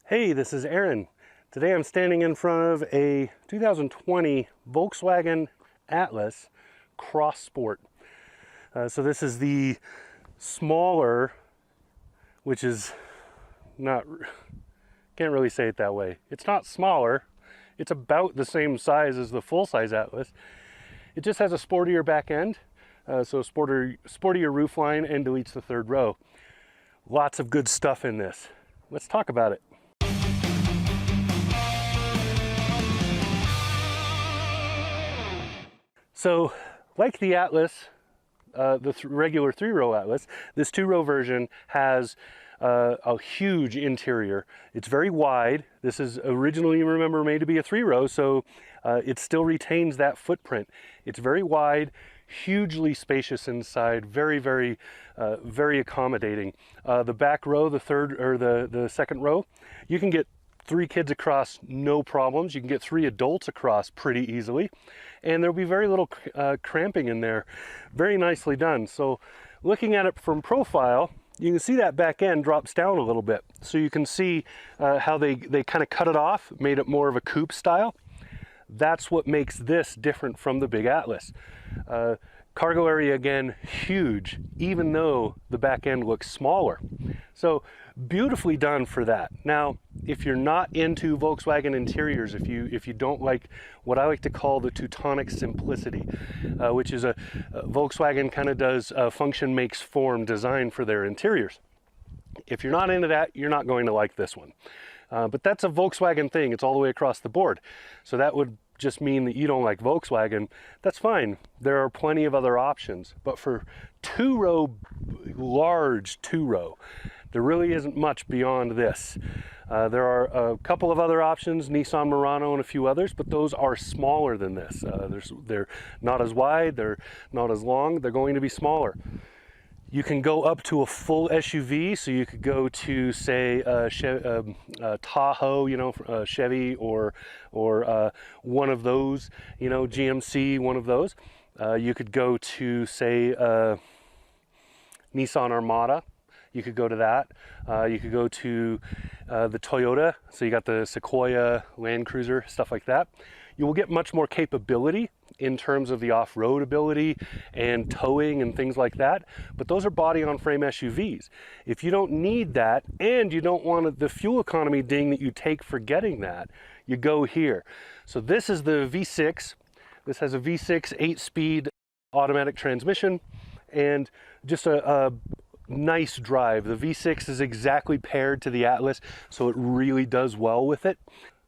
Hey, this is Aaron. Today I'm standing in front of a 2020 Volkswagen Atlas Cross Sport. So this is the smaller, which is not, can't really say it that way. It's not smaller. It's about the same size as the full-size Atlas. It just has a sportier back end, so sportier roofline, and deletes the third row. Lots of good stuff in this. Let's talk about it. So, like the Atlas, the regular three-row Atlas, this two-row version has a huge interior. It's very wide. This is originally, remember, made to be a three-row, so it still retains that footprint. It's very wide, hugely spacious inside, very accommodating. The back row, the third or the second row, you can get 3 kids across, no problems. You can get 3 adults across pretty easily, and there'll be very little cramping in there. Very nicely done. So looking at it from profile, you can see that back end drops down a little bit. So you can see how they kind of cut it off, made it more of a coupe style. That's what makes this different from the big Atlas. Cargo area, again, huge, even though the back end looks smaller. So beautifully done for that. Now, if you're not into Volkswagen interiors, if you don't like what I like to call the Teutonic simplicity, which is a Volkswagen kind of does function makes form design for their interiors. If you're not into that, you're not going to like this one. But that's a Volkswagen thing. It's all the way across the board. So that would just mean that you don't like Volkswagen. That's fine. There are plenty of other options. But for two-row, large two-row, there really isn't much beyond this. There are a couple of other options, Nissan Murano and a few others, but those are smaller than this. They're not as wide, they're not as long, they're going to be smaller. You can go up to a full SUV, so you could go to, say, Tahoe, Chevy, or one of those, GMC, one of those. You could go to, say, Nissan Armada. You could go to that. You could go to the Toyota, so you got the Sequoia, Land Cruiser, stuff like that. You will get much more capability in terms of the off-road ability and towing and things like that, but those are body-on-frame SUVs. If you don't need that and you don't want the fuel economy ding that you take for getting that, you go here. So this is the V6. This has a V6 8-speed automatic transmission and just a nice drive. The V6 is exactly paired to the Atlas, so it really does well with it.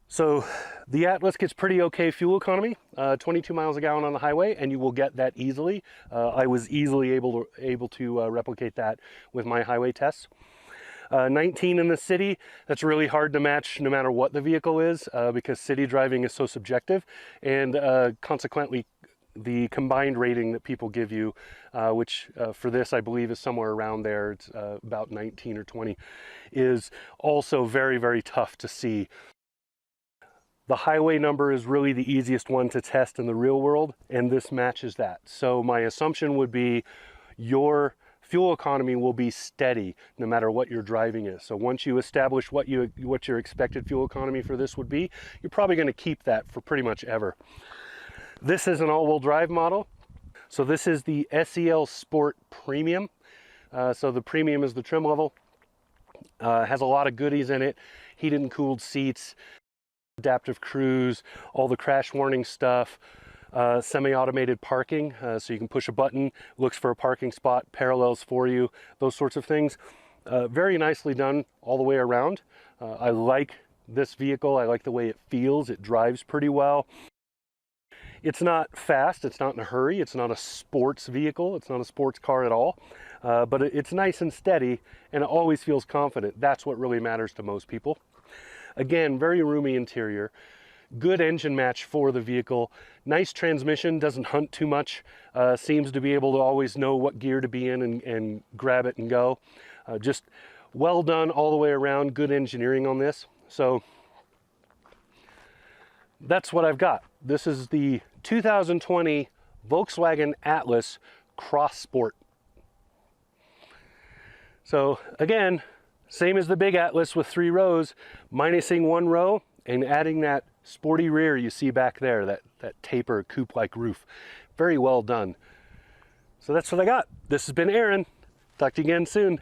So the Atlas gets pretty okay fuel economy, 22 miles a gallon on the highway, and you will get that easily. I was easily able to replicate that with my highway tests. 19 in the city, that's really hard to match no matter what the vehicle is, because city driving is so subjective, and consequently the combined rating that people give you, which for this I believe is somewhere around there, it's about 19 or 20, is also very tough to see. The highway number is really the easiest one to test in the real world, and this matches that. So my assumption would be your fuel economy will be steady no matter what your driving is. So once you establish what your expected fuel economy for this would be, you're probably going to keep that for pretty much ever. This is an all-wheel drive model. So this is the SEL Sport Premium. So the premium is the trim level. Has a lot of goodies in it. Heated and cooled seats, adaptive cruise, all the crash warning stuff, semi-automated parking, so you can push a button, looks for a parking spot, parallels for you, those sorts of things. Very nicely done all the way around. I like this vehicle. I like the way it feels. It drives pretty well. It's not fast. It's not in a hurry. It's not a sports vehicle. It's not a sports car at all. But it's nice and steady, and it always feels confident. That's what really matters to most people. Again, very roomy interior, good engine match for the vehicle, nice transmission, doesn't hunt too much, seems to be able to always know what gear to be in and grab it and go. Just well done all the way around, good engineering on this. So that's what I've got. This is the 2020 Volkswagen Atlas Cross Sport. So again, Same as the big Atlas with 3 rows, minusing 1 row and adding that sporty rear you see back there, that taper coupe-like roof. Very well done. So that's what I got. This has been Aaron. Talk to you again soon.